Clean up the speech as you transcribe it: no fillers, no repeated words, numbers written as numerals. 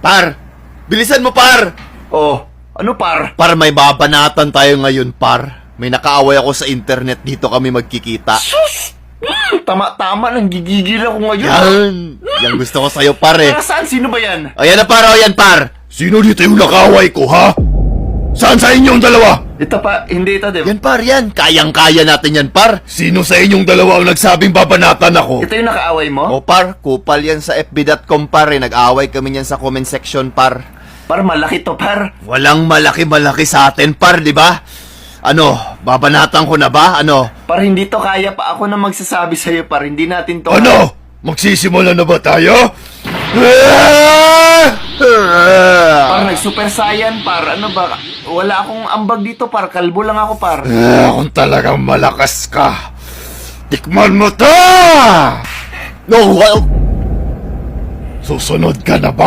Par! Bilisan mo, par! Oh, ano par? Par, may babanatan tayo ngayon, par. May nakaaway ako sa internet, dito kami magkikita. Tama-tama, nanggigigil ako ngayon. Yan! Yan gusto ko sa'yo, par eh. Saan? Sino ba yan? O yan na, par, o yan, par! Sino dito yung nakaaway ko, ha? Saan sa inyong dalawa? Ito pa, hindi ito, di ba? Yan, par, yan. Kayang-kaya natin yan, par. Sino sa inyong dalawa ang nagsabing babanatan ako? Ito yung nakaaway mo? O, par, kupal yan sa fb.com, par eh. Nag-away kami yan sa comment section, par. Par, malaki to, par. Walang malaki-malaki sa atin, par, di ba? Ano, babanatan ko na ba? Ano? Par, hindi to kaya pa. Ako na magsasabi sa'yo, par. Hindi natin to. Ano? Magsisimula na ba tayo? Par, nag-super saiyan, par. Ano ba? Wala akong ambag dito, par. Kalbo lang ako, par. Kung talagang malakas ka, tikman mo to! No, well, Susunod ka na ba?